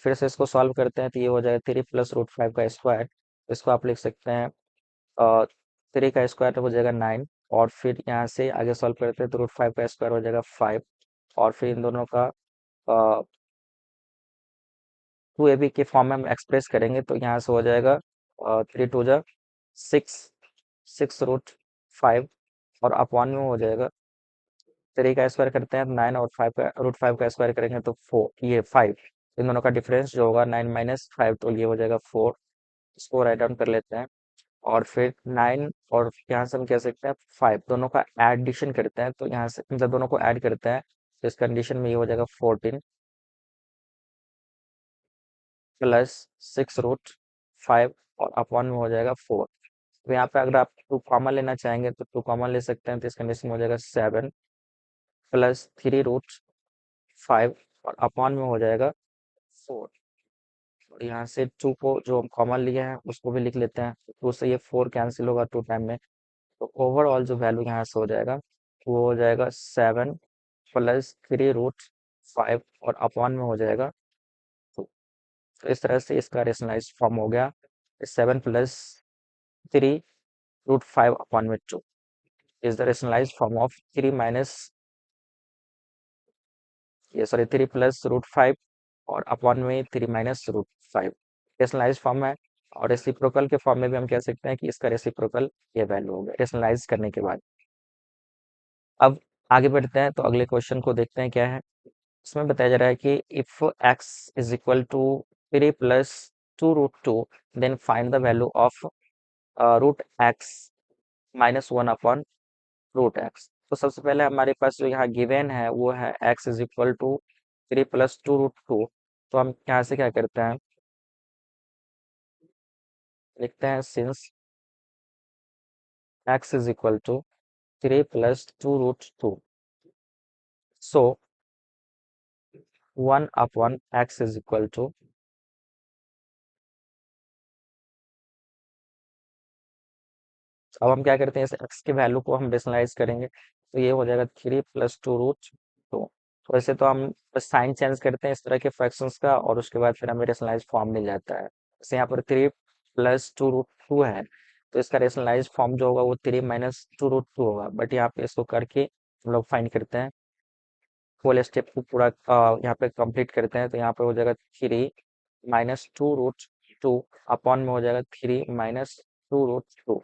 फिर से इसको सॉल्व करते हैं तो ये हो जाएगा 3 प्लस रूट 5 का स्क्वायर। इसको आप लिख सकते हैं 3 का स्क्वायर हो जाएगा 9। और फिर यहाँ से आगे सॉल्व करते हैं तो रूट 5 का स्क्वायर हो जाएगा 5। और फिर इन दोनों का 2ab के फॉर्म में हम एक्सप्रेस करेंगे तो यहाँ से हो जाएगा 3 टू जा 6 6 रूट 5 और अपॉन में हो जाएगा 3 का स्क्वायर करते हैं 9 और 5 का रूट 5 का स्क्वायर करेंगे तो 4 ये 5। इन दोनों का डिफरेंस जो होगा 9 माइनस 5 तो ये हो जाएगा 4। इसको राइट डाउन कर लेते हैं और फिर 9 और यहाँ से हम कह सकते हैं 5 दोनों का एडिशन करते हैं तो यहाँ से मतलब दोनों को ऐड करते हैं तो इस कंडीशन में ये हो जाएगा 14 प्लस 6 रूट 5 और अपॉन में हो जाएगा 4। तो यहाँ पे अगर आप 2 कॉमन लेना चाहेंगे तो 2 कॉमन ले सकते हैं तो इस कंडीशन में हो जाएगा 7 प्लस 3 रूट 5 और अपॉन में हो जाएगा 4। और यहाँ से 2 को जो हम कॉमन लिए हैं उसको भी लिख लेते हैं तो 2 से ये 4 कैंसिल होगा 2 टाइम में। तो ओवरऑल जो वैल्यू यहाँ से हो जाएगा वो हो जाएगा 7 प्लस 3 रूट 5 और अपॉन में हो जाएगा 2। तो इस तरह से इसका रेशनलाइज फॉर्म हो गया 7 प्लस 3 रूट 5 अपॉन में 2 is the rationalize form of 3 minus ये सॉरी 3 प्लस रूट 5 और अपॉन में 3 माइनस रूट 5 रेशनलाइज फॉर्म है। और रेसिप्रोकल के फॉर्म में भी हम कह सकते हैं कि इसका रेसिप्रोकल ये वैल्यू हो गया रेशनलाइज करने के बाद। अब आगे बढ़ते हैं तो अगले क्वेश्चन को देखते हैं क्या है। इसमें बताया जा रहा है कि if x is equal to 3 plus 2 root 2 then find the value of root X minus 1 upon root X. तो सबसे पहले हमारे पास जो यहाँ गिवन है वो है x is equal to 3 plus 2 root 2। तो हम यहाँ से क्या करते हैं लिखते हैं since x is equal to 3 plus 2 root 2 so 1 upon x is equal to अब हम क्या करते हैं इस x के वैल्यू को हम रेशनलाइज करेंगे तो ये हो जाएगा 3 प्लस 2 रूट 2। तो वैसे तो हम बस साइन चेंज करते हैं इस तरह के फ्रैक्शंस का और उसके बाद फिर हमें रेशनलाइज फॉर्म मिल जाता है। जैसे यहाँ पर 3 प्लस 2 रूट 2 है तो इसका रेशनलाइज फॉर्म जो होगा वो 3 माइनस 2 रूट 2 होगा। बट यहाँ पे इसको करके हम लोग फाइंड करते हैं होल स्टेप को पूरा यहाँ पे कंप्लीट करते हैं तो यहाँ पे हो जाएगा 3 माइनस 2 रूट 2 अपॉन में हो जाएगा 3 माइनस 2 रूट 2।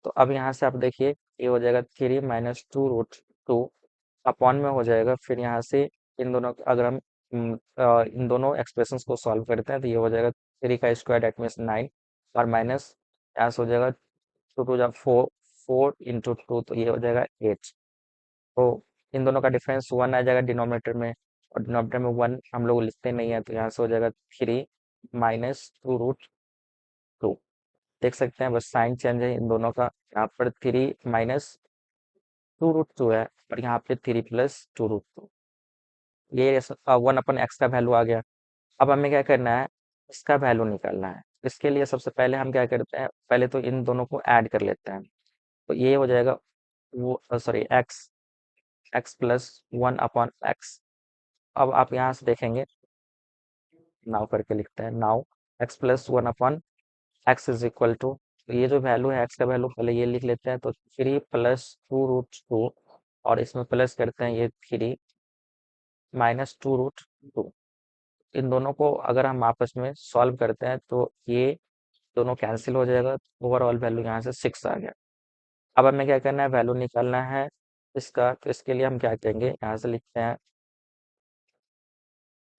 तो अब यहाँ से आप देखिए ये हो जाएगा 3 माइनस 2 रूट 2 अपॉन में हो जाएगा फिर यहाँ से इन दोनों अगर हम इन दोनों एक्सप्रेशंस को सॉल्व करते हैं तो ये हो जाएगा 3 का स्क्वायर डेट मीन्स 9 और माइनस यहाँ से हो जाएगा 2 टू जा 4 4 इंटू 2 तो ये हो जाएगा 8। तो इन दोनों का डिफरेंस 1 आ जाएगा डिनोमिनेटर में और डिनोमिनेटर में 1 हम लोग लिखते नहीं है तो यहाँ से हो जाएगा 3 माइनस 2 रूट 2। देख सकते हैं बस साइन चेंज है इन दोनों का। यहाँ पर 3 माइनस 2 रूट 2 है और यहाँ पे 3 प्लस 2 रूट 2 ये 1 अपन एक्स का वैल्यू आ गया। अब हमें क्या करना है इसका वैल्यू निकालना है। इसके लिए सबसे पहले हम क्या करते हैं पहले तो इन दोनों को ऐड कर लेते हैं तो ये हो जाएगा वो sorry X X plus 1 upon X. अब आप यहाँ से देखेंगे नाउ करके लिखते हैं now X plus 1 upon X is equal to ये जो वैल्यू है एक्स का वैल्यू पहले ये लिख लेते हैं तो 3 प्लस 2 रूट 2 और इसमें प्लस करते हैं ये 3 माइनस 2 रूट 2। इन दोनों को अगर हम आपस में सॉल्व करते हैं तो ये दोनों कैंसिल हो जाएगा। ओवरऑल वैल्यू यहाँ से 6 आ गया। अब हमें क्या करना है वैल्यू निकालना है इसका। तो इसके लिए हम क्या करेंगे यहाँ से लिखते हैं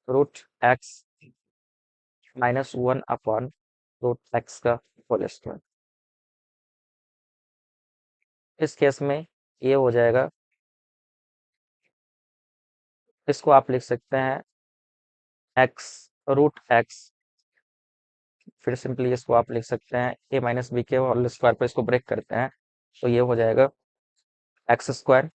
रूट एक्स -1/√x का होल स्क्वायर। इस केस में ये हो जाएगा, इसको आप लिख सकते हैं x√x, फिर सिंपली इसको आप लिख सकते हैं a-b के होल स्क्वायर पर इसको ब्रेक करते हैं तो ये हो जाएगा एक्स स्क्वायर,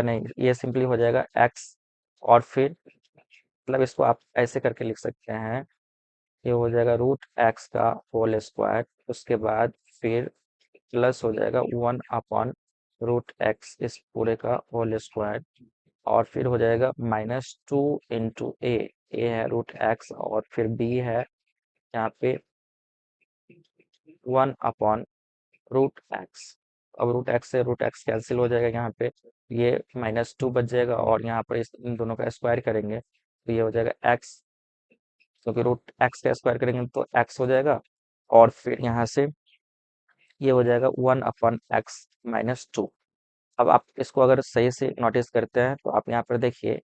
नहीं, ये सिंपली हो जाएगा x, और फिर मतलब इसको आप ऐसे करके लिख सकते हैं, ये हो जाएगा √x का होल स्क्वायर, उसके बाद फिर प्लस हो जाएगा 1/√x इस पूरे का होल स्क्वायर, और फिर हो जाएगा -2 इंटू ए है √x, और फिर b है यहाँ पे 1/√x। अब √x से √x कैंसिल हो जाएगा, यहाँ पे ये -2 बच जाएगा, और यहाँ पर इन दोनों का स्क्वायर करेंगे तो ये हो जाएगा x, क्योंकि √x का स्क्वायर करेंगे तो x हो जाएगा, और फिर यहाँ से ये हो जाएगा 1/x-2। अब आप इसको अगर सही से नोटिस करते हैं तो आप यहाँ पर देखिए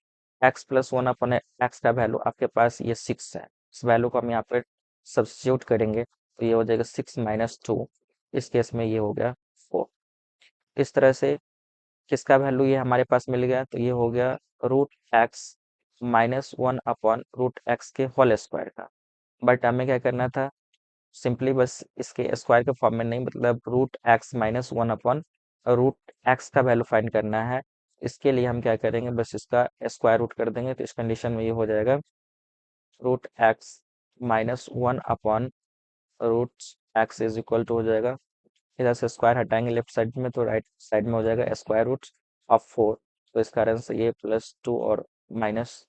x प्लस 1/x का वैल्यू आपके पास ये 6 है, इस वैल्यू को हम यहाँ पर सब्स्टिट्यूट करेंगे तो ये हो जाएगा 6-2, इस केस में ये हो गया 4। इस तरह से किसका वैल्यू ये हमारे पास मिल गया, तो ये हो गया √x-1/√x के होल स्क्वायर का। बट हमें क्या करना था, सिंपली बस इसके स्क्वायर के फॉर्म में नहीं, मतलब √x-1/√x का वैल्यू फाइंड करना है। इसके लिए हम क्या करेंगे, बस इसका स्क्वायर रूट कर देंगे, तो इस कंडीशन में ये हो जाएगा √x-1/√x इज इक्वल टू हो जाएगा, इधर से स्क्वायर हटाएंगे लेफ्ट साइड में तो राइट साइड में हो जाएगा स्क्वायर रूट ऑफ 4। तो इस कारण से ये +2 और माइनस,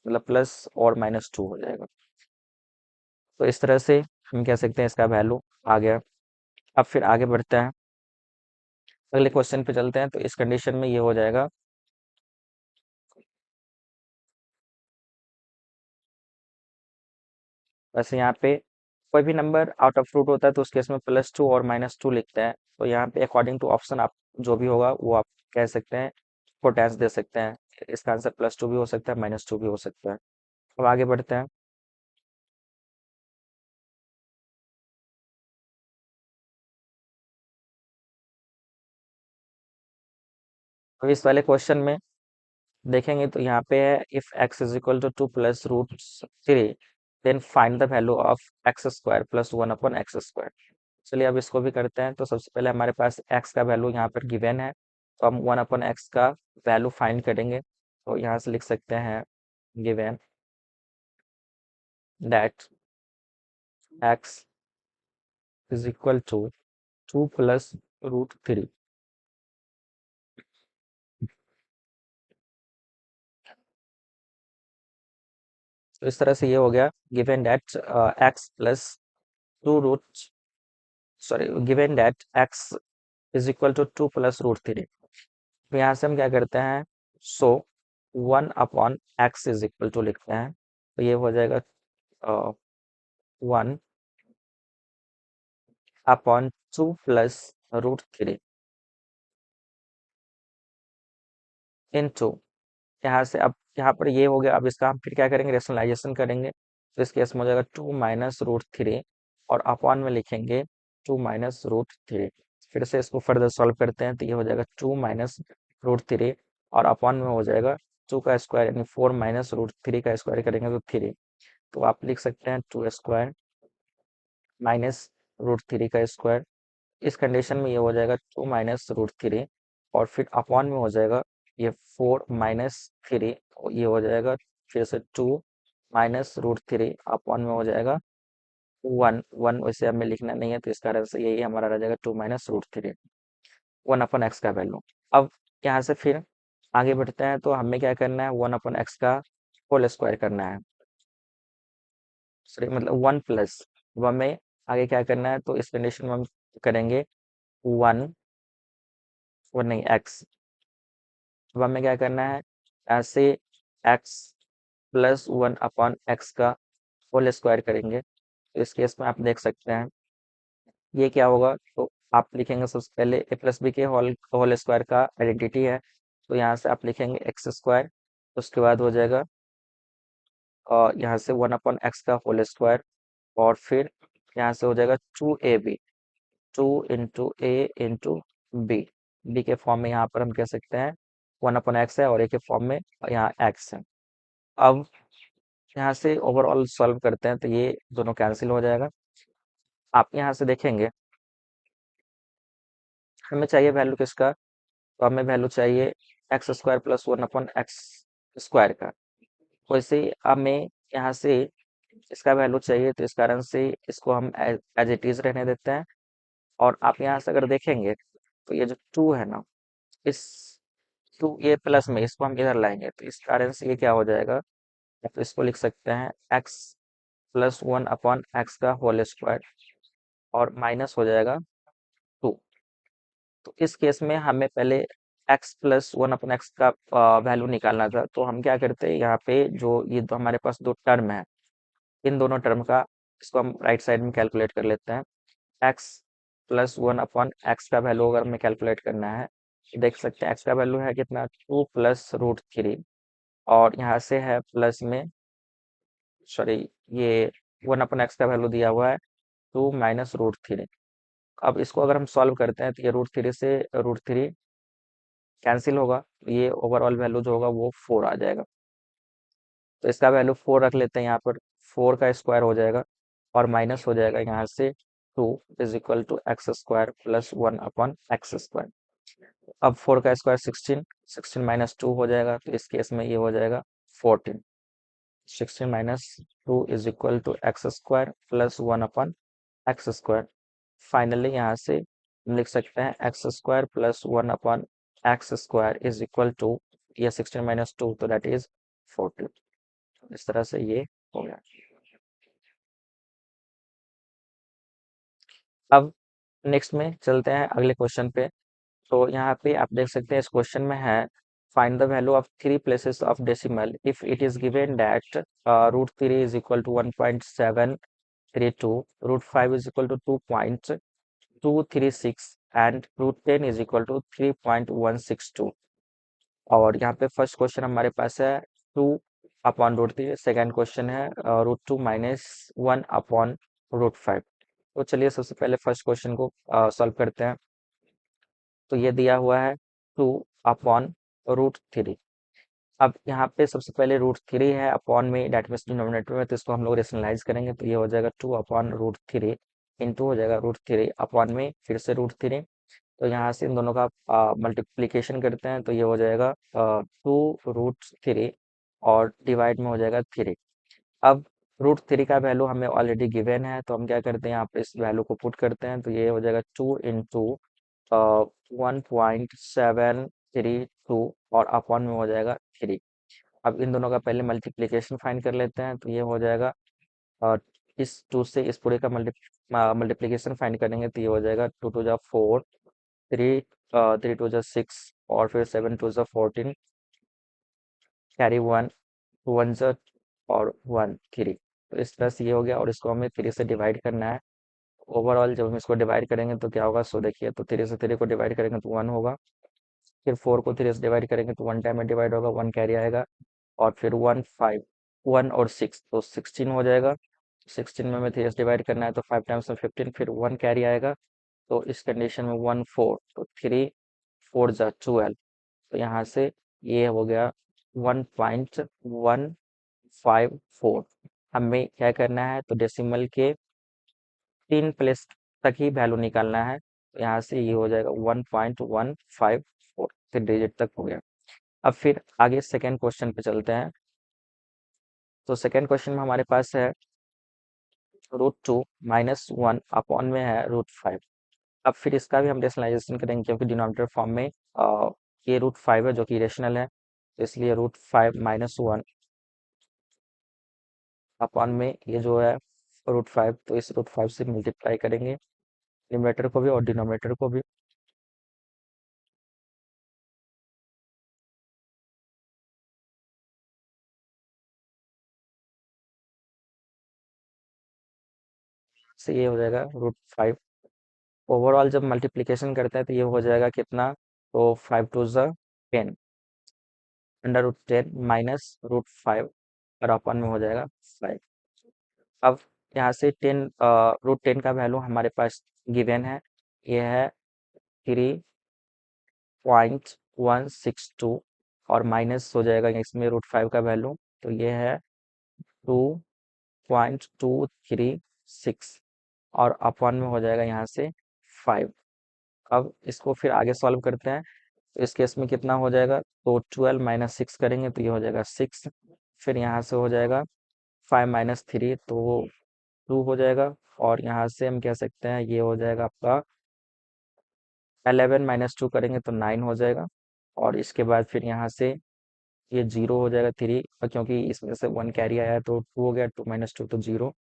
मतलब प्लस और -2 हो जाएगा। तो इस तरह से हम कह सकते हैं इसका वैल्यू आ गया। अब फिर आगे बढ़ते हैं, अगले क्वेश्चन पे चलते हैं। तो इस कंडीशन में ये हो जाएगा वैसे यहाँ पे कोई भी नंबर आउट ऑफ रूट होता है तो उस केस में +2 और -2 लिखते हैं। तो यहाँ पे अकॉर्डिंग टू ऑप्शन आप जो भी होगा वो आप कह सकते हैं, पोटेंस दे सकते हैं। इसका आंसर +2 भी हो सकता है, -2 भी हो सकता है। अब आगे बढ़ते हैं। तो इस वाले क्वेश्चन में देखेंगे तो यहाँ पे है if x is equal to 2 + √3 then find the value of x² + 1/x²। चलिए अब इसको भी करते हैं। तो सबसे पहले हमारे पास x का वैल्यू यहाँ पर गिवन है, तो हम 1/x का वैल्यू फाइंड करेंगे। तो यहाँ से लिख सकते हैं given that x is equal to 2 + √3। तो इस तरह से ये हो गया given that x plus 2 root sorry given that x is equal to 2 + √3। तो यहाँ से हम क्या करते हैं, सो 1/x इज इक्वल टू लिखते हैं। तो ये हो जाएगा 1/2 + √3 इंटू, यहाँ से अब यहाँ पर ये हो गया। अब इसका हम फिर क्या करेंगे, रेशनलाइजेशन करेंगे। तो इस केस में हो जाएगा 2 - √3, और अपॉन में लिखेंगे 2 - √3। फिर से इसको फर्दर सॉल्व करते हैं तो ये हो जाएगा 2 - √3, और अपॉन में हो जाएगा 2 का स्क्वायर, यानी 4 - √3 का स्क्वायर करेंगे तो 3। तो आप लिख सकते हैं 2 स्क्वायर माइनस √3 का स्क्वायर। इस कंडीशन में ये हो जाएगा 2 - √3, और फिर अपॉन में हो जाएगा ये 4 - 3, ये हो जाएगा फिर से 2 - √3, अपॉन में हो जाएगा 1 वैसे हमें लिखना नहीं है तो इस कारण से यही हमारा रह जाएगा 2 - √3, 1/x का वैल्यू। अब यहाँ से फिर आगे बढ़ते हैं। तो हमें क्या करना है, 1/x का होल स्क्वायर करना है, सॉरी मतलब 1 प्लस। अब हमें आगे क्या करना है, तो इस कंडीशन में हम करेंगे 1 और नहीं x। अब हमें क्या करना है, ऐसे x प्लस 1/x का होल स्क्वायर करेंगे। तो इस केस में आप देख सकते हैं ये क्या होगा, तो आप लिखेंगे सबसे पहले a + b के होल स्क्वायर का आइडेंटिटी है। तो यहाँ से आप लिखेंगे x स्क्वायर, उसके बाद हो जाएगा यहाँ से 1/x का होल स्क्वायर, और फिर यहाँ से हो जाएगा 2ab, 2 × a × b के फॉर्म में यहाँ पर हम कह सकते हैं 1/x है, और a के फॉर्म में यहाँ x है। अब यहाँ से ओवरऑल सॉल्व करते हैं तो ये दोनों कैंसिल हो जाएगा। आप यहाँ से देखेंगे हमें चाहिए वैल्यू किसका, तो हमें वैल्यू चाहिए x² + 1/x² का। वैसे ही हमें यहाँ से इसका वैल्यू चाहिए, तो इस कारण से इसको हम एज इट इज रहने देते हैं। और आप यहाँ से अगर देखेंगे तो ये जो 2 है ना, इस 2 ये प्लस में इसको हम इधर लाएंगे, तो इस कारण से ये क्या हो जाएगा, तो इसको लिख सकते हैं x + 1/x का होल स्क्वायर, और माइनस हो जाएगा 2। तो इस केस में हमें पहले x + 1/x का वैल्यू निकालना था, तो हम क्या करते हैं, यहाँ पे जो ये तो हमारे पास दो टर्म है, इन दोनों टर्म का इसको हम राइट साइड में कैलकुलेट कर लेते हैं। x + 1/x का वैल्यू अगर हमें कैलकुलेट करना है, तो देख सकते हैं x का वैल्यू है कितना, 2 + √3, और यहाँ से है प्लस में, सॉरी, ये 1/x का वैल्यू दिया हुआ है 2 - √3। अब इसको अगर हम सॉल्व करते हैं तो ये √3 से √3 कैंसिल होगा, तो ये ओवरऑल वैल्यू जो होगा वो 4 आ जाएगा। तो इसका वैल्यू 4 रख लेते हैं यहाँ पर, 4 का स्क्वायर हो जाएगा, और माइनस हो जाएगा यहाँ से 2 = x² + 1/x²। अब 4 का स्क्वायर 16, 16 - 2 हो जाएगा, तो इस केस में ये हो जाएगा 14। 16 - 2 = x² + 1/x²। फाइनली यहाँ से हम लिख सकते हैं x² + 1/x² = ये 16 - 2, तो दैट इज 14। इस तरह से ये हो गया। अब नेक्स्ट में चलते हैं अगले क्वेश्चन पे। तो यहाँ पे आप देख सकते हैं इस क्वेश्चन में है, find the value of 3 places of decimal if it is given that √3 = 1.732, √5 = 2.236, and √10 = 3.162। और यहाँ पे फर्स्ट क्वेश्चन हमारे पास है 2/√3, सेकेंड क्वेश्चन है √2 - 1/√5। तो चलिए सबसे पहले फर्स्ट क्वेश्चन को सॉल्व करते हैं। तो ये दिया हुआ है 2/√3। अब यहाँ पे सबसे पहले √3 है, अपॉन में डेट मीन्स डिनोमिनेटर में, तो इसको हम लोग रेशनलाइज करेंगे, तो ये हो जाएगा 2/√3 इंटू हो जाएगा √3 अपॉन में फिर से √3। तो यहाँ से इन दोनों का मल्टीप्लीकेशन करते हैं, तो ये हो जाएगा 2√3, और डिवाइड में हो जाएगा 3। अब √3 का वैल्यू हमें ऑलरेडी गिवन है, तो हम क्या करते हैं, यहाँ पे इस वैल्यू को पुट करते हैं, तो ये हो जाएगा 2 × 1.732, और अपॉन में हो जाएगा 3। अब इन दोनों का पहले मल्टीप्लिकेशन फाइंड कर लेते हैं, तो ये हो जाएगा इस 2 से इस पूरे का मल्टीप्लिकेशन फाइंड करेंगे, तो ये हो जाएगा 2 × 2 = 4, 3 3 × 2 = 6, और फिर 7 × 2 = 14, कैरी 1, 1 और 1 3। तो इस तरह से ये हो गया, और इसको हमें 3 से डिवाइड करना है। ओवरऑल जब हम इसको डिवाइड करेंगे तो क्या होगा, सो देखिए, तो 3 से 3 को डिवाइड करेंगे तो 1 होगा, फिर 4 को 3 से डिवाइड करेंगे तो 1 टाइम में डिवाइड होगा, 1 कैरी आएगा, और फिर 1 5, 1 और 6 तो 16 हो जाएगा। 16 में हमें 3 से डिवाइड करना है, तो 5 टाइम्स में 15, फिर 1 कैरी आएगा, तो इस कंडीशन में 1 4, तो 3 4 × 12। तो यहाँ से ये हो गया 1.154। हमें क्या करना है, तो डेसिमल के 3 प्लेस तक ही वैल्यू निकालना है, तो यहाँ से ये हो जाएगा 1.154, 3 डिजिट तक हो गया। अब फिर आगे सेकेंड क्वेश्चन पे चलते हैं। तो सेकेंड क्वेश्चन में हमारे पास है √2 - 1 अपॉन में है √5। अब फिर इसका भी हम रेशनलाइजेशन करेंगे, क्योंकि डिनोमिनेटर फॉर्म में ये √5 है जो कि रेशनल है, तो इसलिए √5 - 1 अपॉन में ये जो है √5, तो इस √5 से मल्टीप्लाई करेंगे न्यूमरेटर को भी और डिनोमिनेटर को भी। से ये हो जाएगा √5। ओवरऑल जब मल्टीप्लिकेशन करते हैं तो ये हो जाएगा कितना, तो 5 × 2 = 10, √10 - √5, और अपन में हो जाएगा 5। अब यहाँ से 10 √10 का वैल्यू हमारे पास गिवन है, ये है 3.162 और माइनस हो जाएगा इसमें √5 का वैल्यू, तो ये है 2.236 और अपन में हो जाएगा यहाँ से 5। अब इसको फिर आगे सॉल्व करते हैं, तो इस केस में कितना हो जाएगा, तो 12 माइनस 6 करेंगे तो ये हो जाएगा 6। फिर यहाँ से हो जाएगा 5 माइनस 3 तो 2 हो जाएगा, और यहाँ से हम कह सकते हैं ये हो जाएगा आपका 11 माइनस 2 करेंगे तो 9 हो जाएगा, और इसके बाद फिर यहाँ से ये 0 हो जाएगा 3, और क्योंकि इसमें से 1 कैरी आया है तो 2 हो गया, 2 माइनस 2 तो 0,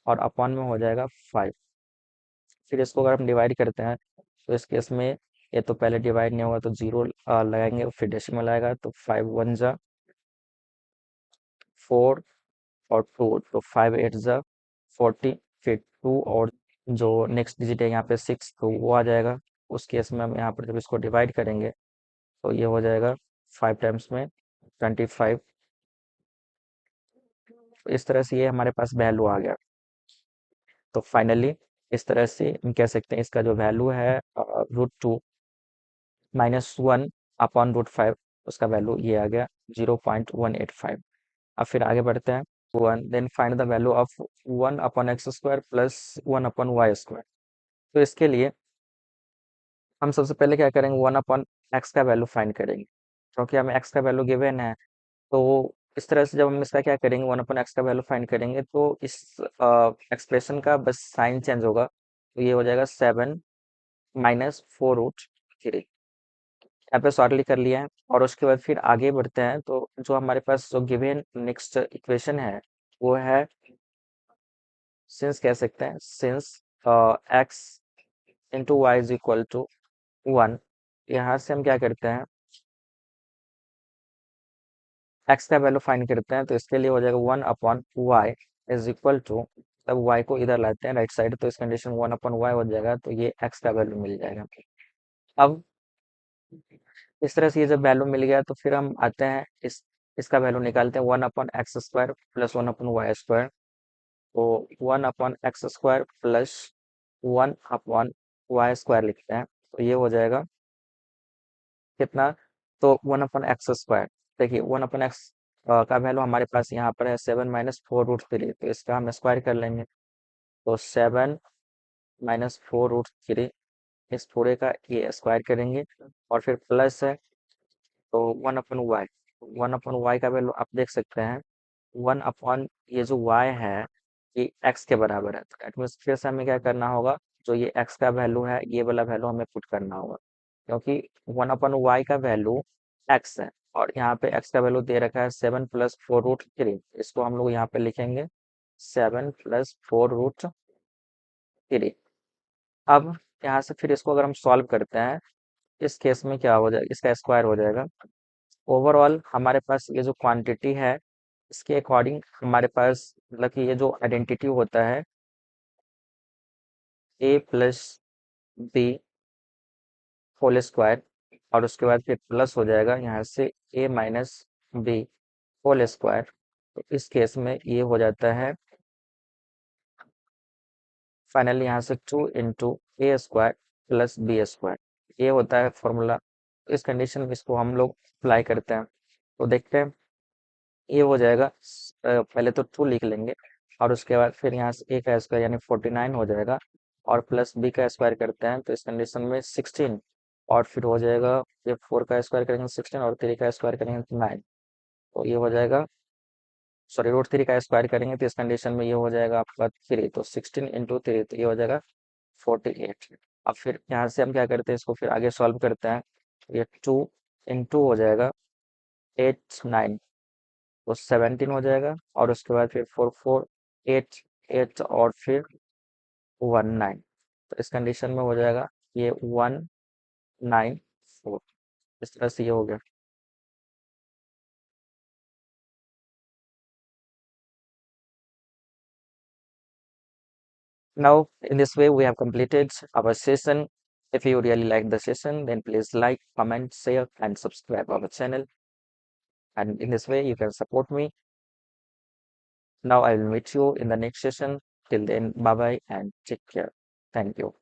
और अपन में हो जाएगा 5। फिर इसको अगर हम डिवाइड करते हैं तो इस केस में ये तो पहले डिवाइड नहीं होगा तो 0 लगाएंगे, फिर डेसिमल आएगा तो 5 1 जा 4 और 2, तो 5 8 जा 40, फिर 2 और जो नेक्स्ट डिजिट है यहाँ पे 6 तो वो आ जाएगा। उस केस में हम यहाँ पर जब इसको डिवाइड करेंगे तो ये हो जाएगा 5 टाइम्स में 25। तो इस तरह से ये हमारे पास वैल्यू आ गया। तो फाइनली इस तरह से हम कह सकते हैं इसका जो वैल्यू है √2 -1 अपॉन √5, उसका वैल्यू ये आ गया 0.185। अब फिर आगे बढ़ते हैं, 1 then find the value of 1 upon X square plus 1 upon Y square. तो इसके लिए हम सबसे पहले क्या करेंगे, 1 अपॉन एक्स का वैल्यू फाइंड करेंगे, क्योंकि हमें एक्स का वैल्यू गिवन है। तो इस तरह से जब हम इसका क्या करेंगे, 1 अपॉन एक्स का वैल्यू फाइंड करेंगे तो इस एक्सप्रेशन का बस साइन चेंज होगा, तो ये हो जाएगा 7 माइनस 4√3। यहाँ पे शॉर्टली कर लिया है, और उसके बाद फिर आगे बढ़ते हैं, तो जो हमारे पास जो गिवन नेक्स्ट इक्वेशन है वो है सिंस, कह सकते हैं since X into Y is equal to 1। यहाँ से हम क्या करते हैं, एक्स का वैल्यू फाइंड करते हैं, तो इसके लिए हो जाएगा 1 upon Y is equal to, तब वाई को इधर लाते हैं राइट साइड, तो इस कंडीशन 1 अपॉन वाई हो जाएगा, तो ये एक्स का वैल्यू मिल जाएगा। अब इस तरह से ये जब वैल्यू मिल गया तो फिर हम आते हैं इसका वैल्यू निकालते हैं, 1 upon X square plus 1 upon Y square, तो 1 upon X square plus 1 upon Y square लिखते हैं, तो ये हो जाएगा कितना, तो 1 अपॉन एक्स स्क्वायर, देखिए 1 अपॉन एक्स का वैल्यू हमारे पास यहाँ पर है 7 माइनस 4√3, तो इसका हम स्क्वायर कर लेंगे, तो 7 माइनस 4√3, इस पूरे का ये स्क्वायर करेंगे, और फिर प्लस है तो 1 अपॉन वाई, 1 अपॉन वाई का वैल्यू आप देख सकते हैं 1 अपॉन ये जो वाई है ये एक्स के बराबर है, तो दैट मीन्स फिर से हमें क्या करना होगा, जो ये एक्स का वैल्यू है ये वाला वैल्यू हमें पुट करना होगा, क्योंकि 1 अपॉन वाई का वैल्यू एक्स है, और यहाँ पे एक्स का वैल्यू दे रखा है 7 प्लस 4√3, इसको हम लोग यहाँ पे लिखेंगे 7 प्लस 4√3। अब यहाँ से फिर इसको अगर हम सॉल्व करते हैं, इस केस में क्या हो जाएगा, इसका स्क्वायर हो जाएगा। ओवरऑल हमारे पास ये जो क्वांटिटी है इसके अकॉर्डिंग हमारे पास मतलब कि ये जो आइडेंटिटी होता है ए प्लस बी होल स्क्वायर, और उसके बाद फिर प्लस हो जाएगा यहाँ से ए माइनस बी होल स्क्वायर, तो इस केस में ये हो जाता है फाइनली यहाँ से 2 इंटू ए स्क्वायर प्लस बी स्क्वायर, ये होता है फॉर्मूला। इस कंडीशन में इसको हम लोग अप्लाई करते हैं, तो देखते हैं ये हो जाएगा, पहले तो 2 लिख लेंगे, और उसके बाद फिर यहाँ से ए का स्क्वायर यानी 49 हो जाएगा, और प्लस बी का स्क्वायर करते हैं तो इस कंडीशन में 16, और फिर हो जाएगा ये 4 का स्क्वायर करेंगे 16 और 3 का स्क्वायर करेंगे तो 9, तो ये हो जाएगा सॉरी √3 का स्क्वायर करेंगे तो इस कंडीशन में ये हो जाएगा आपका 3, तो 16 इंटू 3 तो ये हो जाएगा 48। अब फिर यहाँ से हम क्या करते हैं, इसको फिर आगे सॉल्व करते हैं, ये 2 इंटू हो जाएगा 8 9, तो 17 हो जाएगा, और उसके बाद फिर 4 4 8 8 और फिर 1 9, तो इस कंडीशन में हो जाएगा ये 194, इस तरह से ये हो गया। Now, in this way, we have completed our session. If you really like the session, then please like, comment, share, and subscribe our channel. And in this way, you can support me. Now I will meet you in the next session. Till then, bye bye and take care. Thank you.